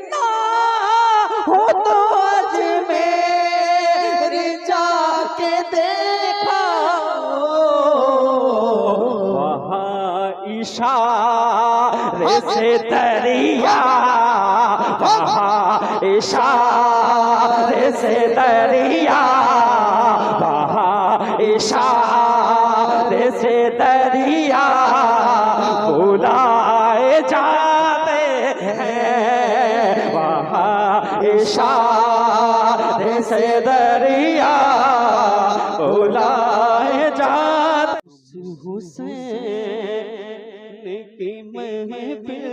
ना हो तो अजमेर जाके देखा वहाँ इशारे से दरिया, वहाँ इशारे से दरिया, वहाँ इशारे से दरिया बुलाए जाते हैं, वहाँ इशारे से दरिया बुलाए जाते। हुसैन की महफिल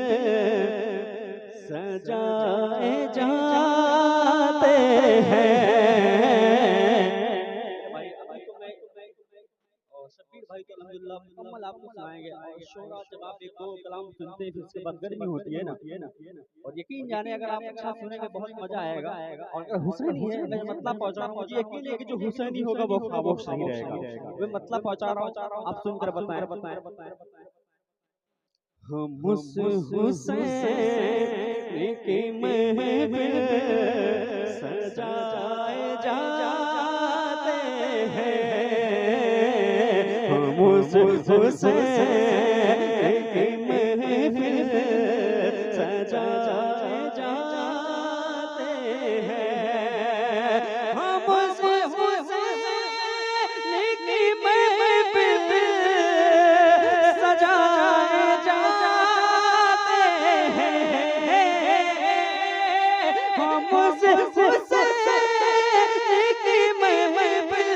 सजाए जाते हैं। शब्बीर भाई तो अल्हम्दुलिल्लाह मुकम्मल आपको सुनाएंगे। और शोरा जब आप एक दो कलाम सुनते हैं फिर उसके बाद गर्मी होती है ना, और यकीन जाने अगर आप अच्छा सुनेंगे बहुत मजा आएगा। और अगर हुसैनी है मैं मतलब पहुंचा रहा हूँ, मुझे यकीन है कि जो हुसैनी होगा वो खामोश नहीं रहेगा। मैं मतलब पहुंचा रहा हूँ, आप सुनकर बताएं। हम हुसैन की महफिल सजाए जाते हैं, हम हुसैन की महफिल सजाए जाते हैं, हम हुसैन की महफिल सजाए जाते हैं, हम हुसैन की महफिल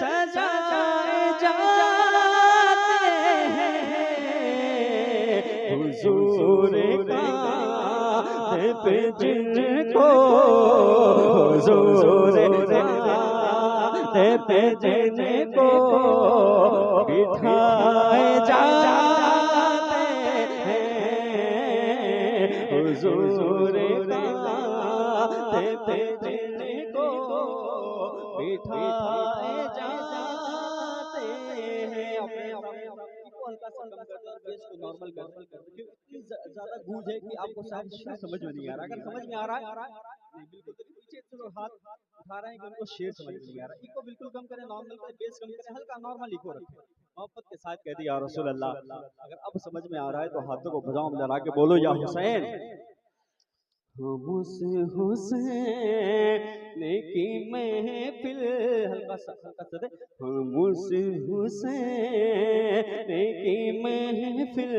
सजाए जाते हैं। हुजूर का पे जिनको, हुजूर का पे जिनको बिठाए जाते हैं, हुजूर का पे जिनको बिठाए जाते हैं। हल्का सा कम कर दो, बेस को नॉर्मल कर दो, क्योंकि इतनी ज्यादा गूंज है कि आपको शायद शेर समझ में नहीं आ रहा। अगर समझ में आ रहा है नहीं बिल्कुल, तो पीछे से जो हाथ उठा रहे हैं कि उनको शेर समझ में नहीं आ रहा। इको बिल्कुल कम करें, नॉर्मल करें, बेस कम करें, हल्का नॉर्मल इको रखें, मोहब्बत के साथ कह दिया रसूल अल्लाह। अगर अब समझ में आ रहा है तो हाथों को भुजाओं में लगा के बोलो या हुसैन। हम हुसैन की महफिल, हल्का सा दे, हम हुसैन की महफिल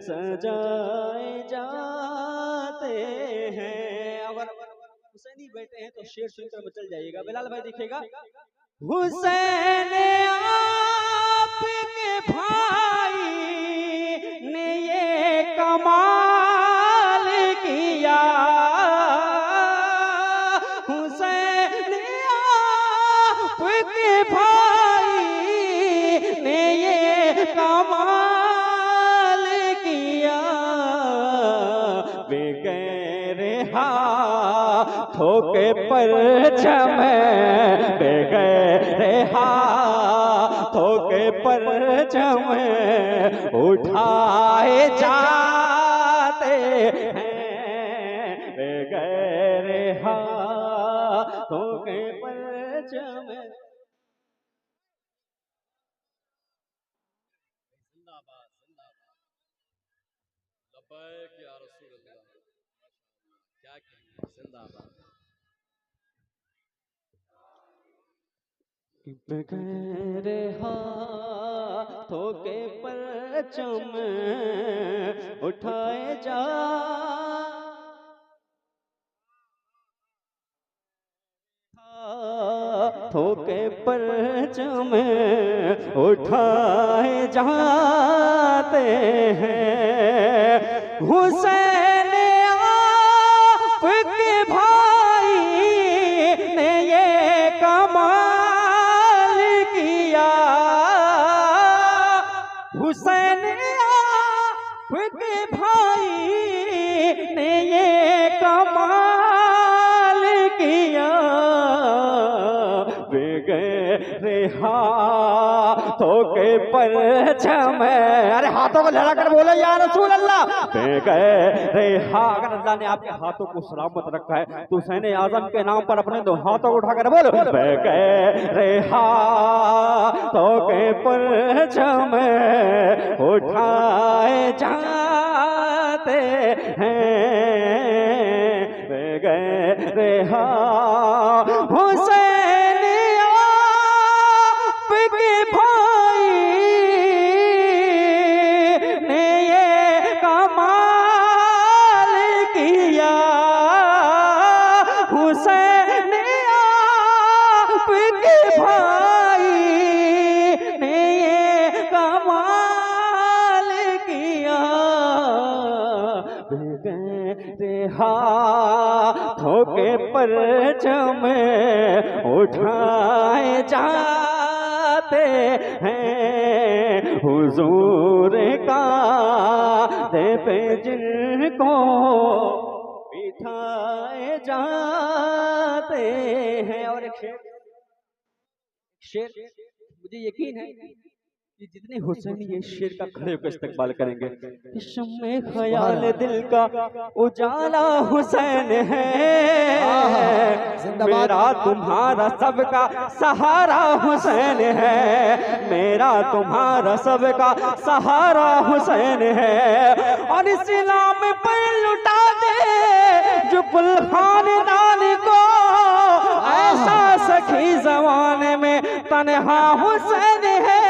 सजाए जाते हैं। अगर हुसैनी बैठे हैं तो शेर सुनकर मचल जाइएगा। बिलाल भाई दिखेगा, हुसैन आपके भाई ने ये कमाल किया, हुसैन आपके भाई ने ये कमाल किया, बेगैर हाथों के परचम, बेगैर हाथों के परचम उठाए जाते हैं, बेगैर हाथों के परचम। जिंदाबाद जिंदाबाद, लब्बैक या रसूल अल्लाह, क्या कहेंगे, जिंदाबाद। बेगैर हाथों के परचम उठाए जा, हाथों के परचम उठाए जाते हैं, हुसैन आपके भाई ने ये कमाल किया, हुसैन आपके भाई ने ये कमाल किया, बेगैर के परछम, अरे हाथों को लड़ा कर बोलो या रसूल अल्लाह। बेगैर अगर अल्लाह ने आपके हाथों को सलामत रखा है तो हुसैन आजम के नाम पर अपने दो हाथों को उठाकर बोलो, बेगैर हाथों के परछम उठाए जाते हैं, बेगैर हुसैन आपके भाई ने ये कमाल किया, हुसैन आपके भाई ने ये कमाल किया, बेगैर हाथों के परछम उठाए जाते हैं, हुजूर का दे पे जिनको बिठाए जाते हैं। और एक शेर मुझे यकीन है कि जितने हुसैनी ये शेर का खड़े होकर इस्तेमाल करेंगे, शम्मे ख्याल दिल का उजाला हुसैन है, मेरा तुम्हारा सबका सहारा हुसैन है, मेरा तुम्हारा सबका सहारा हुसैन है। और इस्लाम पर लुटा दे जो कुल खानदान को, ऐसा सखी जमाने में तन्हा हुसैन है,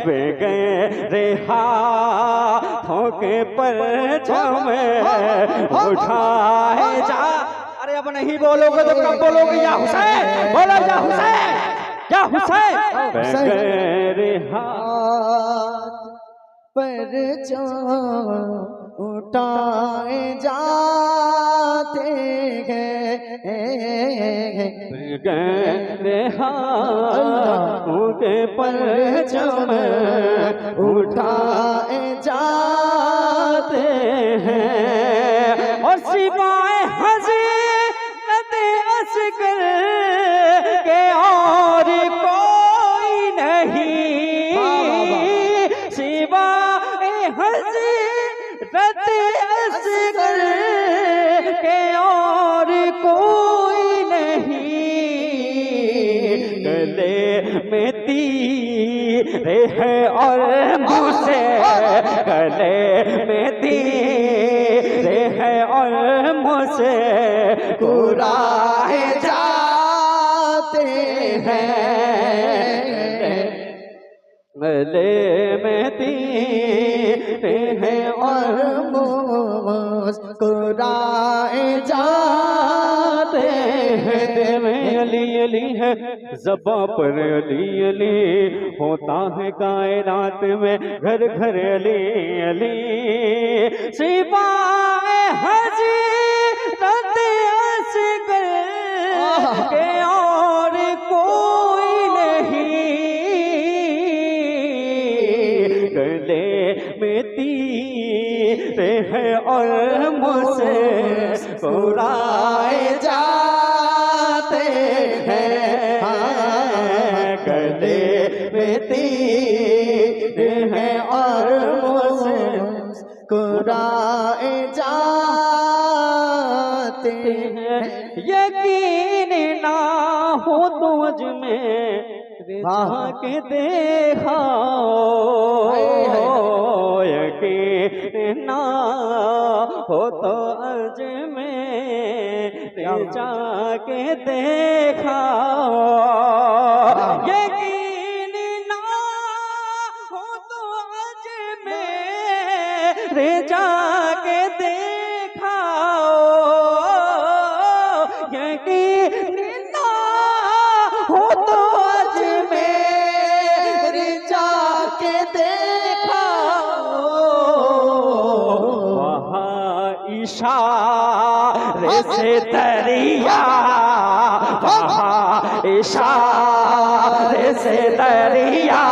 बेगैर हाथों के परछम उठाए जा। अरे अब नहीं बोलोगे तो कब बोलोगे या हुसैन, बोलो या हुसैन, या हुसैन। बेगैर हाथ परछम उठाए जाते हैं, बेगैर हाथों के परछम उठाए जाते हैं, और सिवाय हज़रत असगर के और कोई नहीं, सिवाय हज़रत असगर के और कोई नहीं, गले में तीर है और मुझसे गले में तीर है और मुझसे कुराए जाते हैं, गले में तीर है और मुस्कुराए जाते हैं। दिल में अली अली है, ज़बां पर अली अली, होता है कायनात में घर घर अली अली, सिवाय हज़रत असगर के और कोई नहीं, गले में तीर है और मुझसे कुराए जाते हैं, गले में तीर है और मुझसे कुराए जाते हैं। यकीन ना हो तो मुझ में के देखा, यकीन ना हो तो अज में जाके देखा, यकीन ना हो तो अज में जाके देखा, यकीन ना हो तो अज में जाके देखा, वहाँ इशारे से दरिया, वहाँ इशारे से दरिया,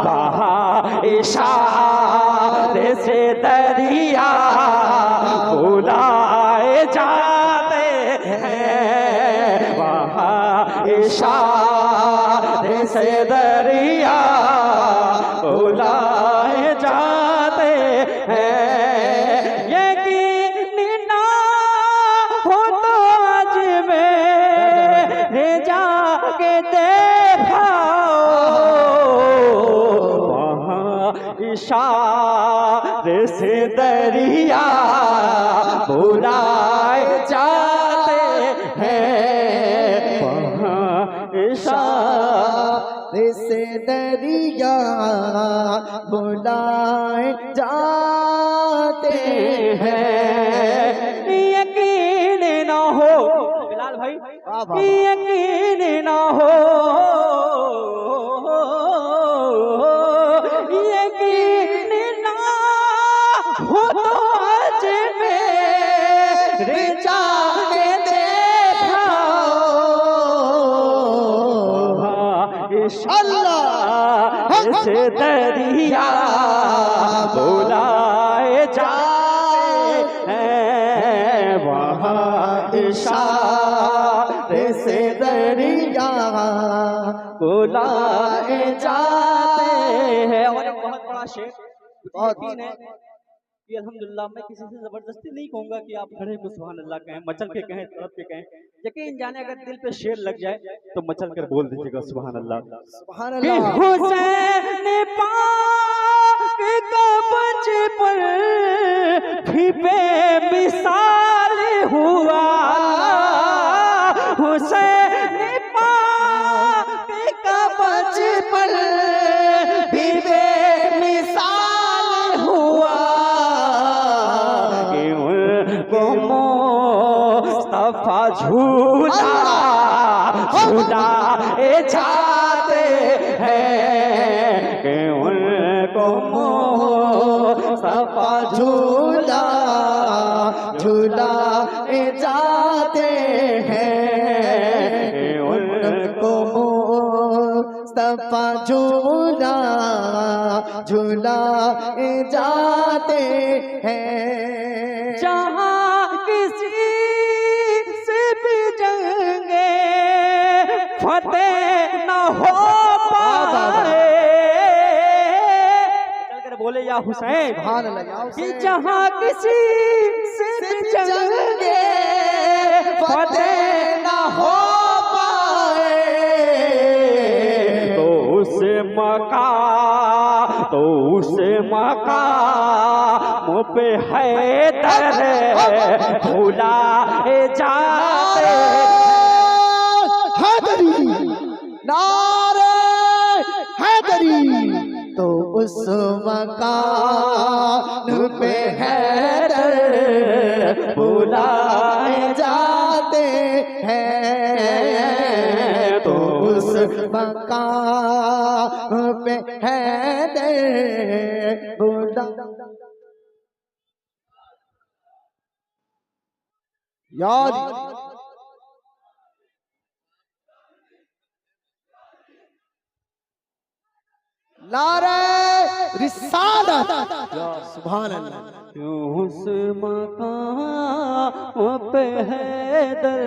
वहाँ इशारे से दरिया बुलाए जाते हैं, वहाँ इशारे से से दरिया बुलाए जाते हैं। यकीन ना हो तो आज मेरे जाके देखाओ, वहाँ इशारे से दरिया बुलाए जाते हैं। वहाँ इशारे से दरिया बुलाए जाते हैं। यकीन ना हो बिलाल भाई, यकीन ना हो, यकीन ना हो तो आज मेरे जाके देखाओ, अल्लाह से दरिया बुलाए जाते हैं। वहाँ इशारे से दरिया बुलाए जाते हैं। और एक बहुत बड़ा शेर, यकीन है कि अल्हम्दुलिल्लाह मैं किसी से जबरदस्ती नहीं कहूंगा कि आप खड़े को सुभान अल्लाह कहें, मचल के कहें, तड़प के कहें। यकीन जाने अगर दिल पे शेर लग जाए तो मचल कर बोल दीजिएगा सुभान अल्लाह। सुभान अल्लाह। हुसैन पाक का बचपन भी बेमिसाल हुआ, हुसैन पाक का बचपन भी बेमिसाल हुआ। उनको मुस्तफा झूला झूलाए जाते हैं। उनको मुस्तफा झूला झूलाए जाते हैं। उनको मुस्तफा झूला झूलाए जाते हैं। जहाँ किसी से भी जंगे फतेह न हो पाए, चल कर बोले या हुसैन कि जहाँ किसी से भी जंगे फतेह न हो पाए, तो उस मकाम पे हैदर भुलाए जाते हैदरी, नारे हैदरी। तो उस मकाम पे हैदर भुलाए जाते हैं। तो उस मकाम पे हैदर भुला याद नारे रिसालत, सुभान अल्लाह। उस मकाम पे हैदर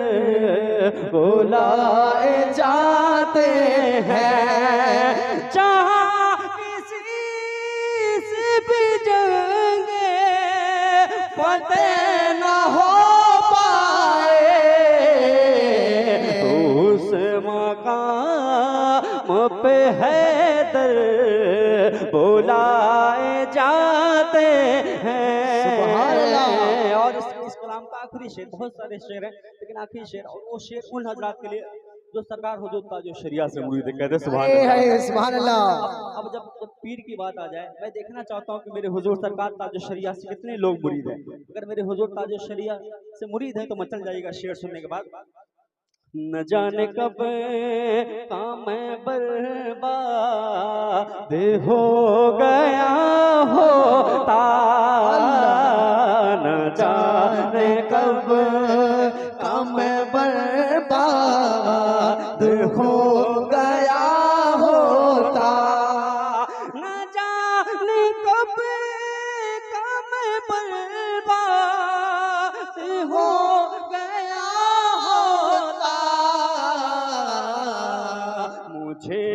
बुलाए जाते हैं। जहाँ किसी से भी जंगे फतेह न हो पाए, तो उस मकाम पे हैदर बुलाए जाते हैं। और इस कलाम का आखिरी शेर, बहुत सारे शेर हैं लेकिन आखिरी शेर, और वो शेर उन हजरात के लिए जो सरकार हुजूर ताजो शरिया से मुरीद है, कहते सुभान अल्लाह। अब जब पीर की बात आ जाए, मैं देखना चाहता हूँ कि मेरे हुजूर सरकार ताजो शरिया से कितने लोग मुरीद हैं। अगर मेरे हुजूर ताजो शरिया से मुरीद हैं तो मचल जाएगा शेर सुनने के बाद। न जाने कब काम बर्बाद हो गया होता, न जाने कब काम बर्बाद हो गया होता, न जाने कब काम बर्बाद हो गया होता। मुझे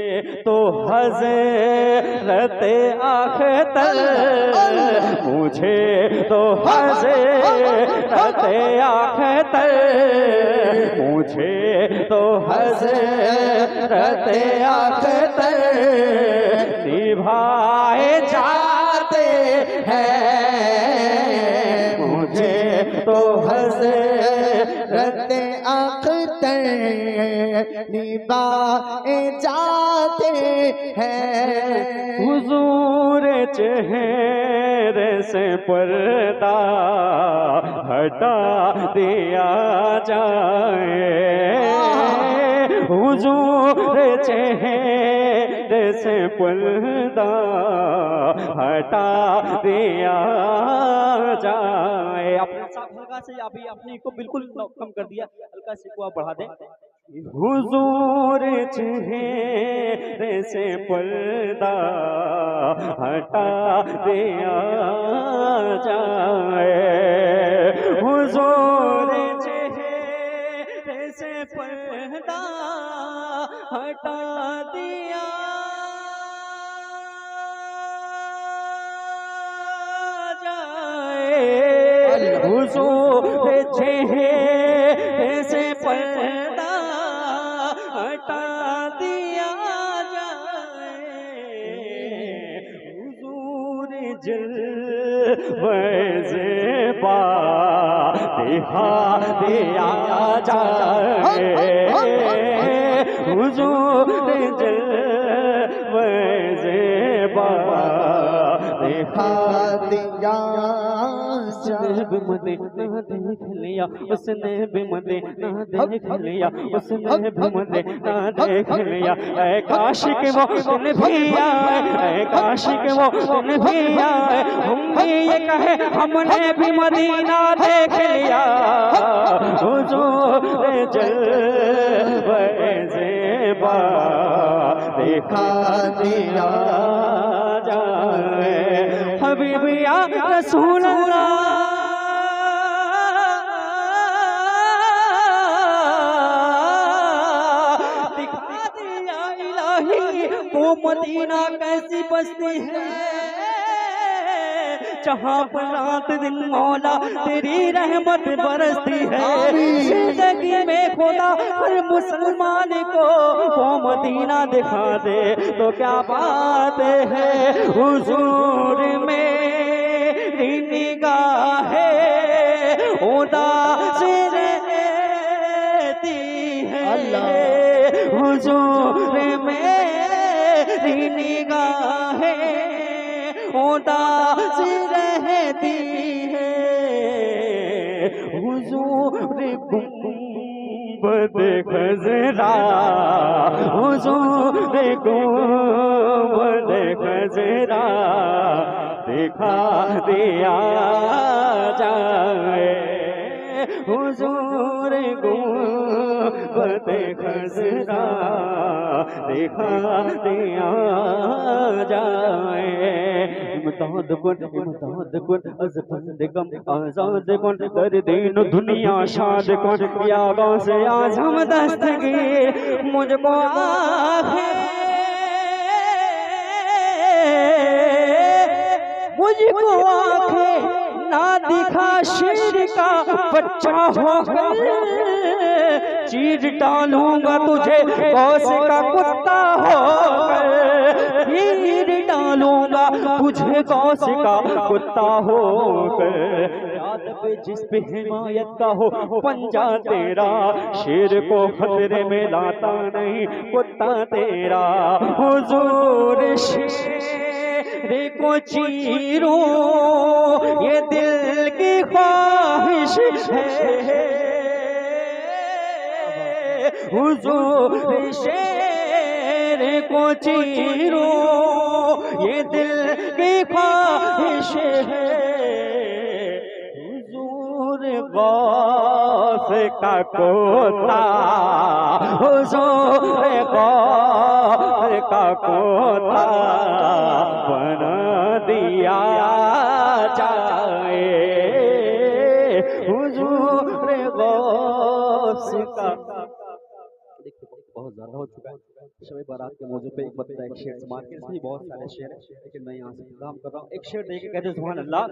तो हज़रत अख्तर, मुझे तो हज़रत अख्तर, मुझे तो हज़रत अख्तर निभाए जाते हैं, मुझे तो हज़रत अख्तर निभाए जाते हैं। हुजूर चेहरे से पर्दा हटा दिया जाए, हुजूर चेहरे से पर्दा हटा दिया जाए। अपने साथ हल्का से अभी अपने को बिल्कुल कम कर दिया, हल्का से को आप बढ़ा दें। हुजूर चेहरे से पर्दा हटा दिया जाए, हुजूर चेहरे से पर्दा हटा दिया जाए, हुजूर चेहरे से पर्दा हटा दिया जाए, हुजूर जलवे ज़ेबा दिखा दिया जाए, हुजूर जलवे ज़ेबा दिखा दिया जाए। भी मदीना देख लिया उसने, भी मदीना देख लिया उसने, भी मदीना देख लिया। ऐ काश के वो दिन भी आए, ऐ काश के वो दिन भी आए, हम भी ये कहे हमने भी मदीना देख लिया। हुजूर जलवे ज़ेबा दिखा दिया जाए, हबीब या रसूल अल्लाह दिखा दिया इलाही वो मदीना कैसी बस्ती है, जहाँ पर रात दिन मौला तेरी रहमत बरसती है। जिंदगी में खुदा हर मुसलमान को वो मदीना दिखा दे तो क्या बात है। हुजूर मेरी निगाहें उदास रहती है, हुजूर मेरी निगाहें उदास रहती है, हुजूर गुंबद खज़रा, हुजूर गुंबद खज़रा दिखा दिया जाए, हुजूर गुंबद खज़रा दिखा दिया जाए। इमदाद कुन अज़ बंद गम आज़ाद कुन कर दीन दुनिया शाद कुन, या गौसे आज़म दस्तगीर मुझको आँखें ना दिखा शेर का बच्चा होकर, चीर डालूंगा तुझे गौस का कुत्ता होकर, चीर डालूंगा तुझे गौस का कुत्ता होकर। याद पे जिस पे हिमायत का हो पंजा तेरा, शेर को खतरे में लाता नहीं कुत्ता तेरा। हुजूर शेर को चीरो ये दिल की ख्वाहिश है, हुजूर शेर को चीरो ये दिल की ख्वाहिश है, हुजूर गौस का कोता, हुजूर गौस का कोता बना दिया जाए, हुजूर गौस का। बहुत ज्यादा हो चुका है। शब बारात के मौजूद पे एक बंदा एक शेर समाज के इसमें बहुत सारे शेर है, लेकिन मैं यहाँ से काम कर रहा हूँ। एक शेर देके कहते सुभान अल्लाह।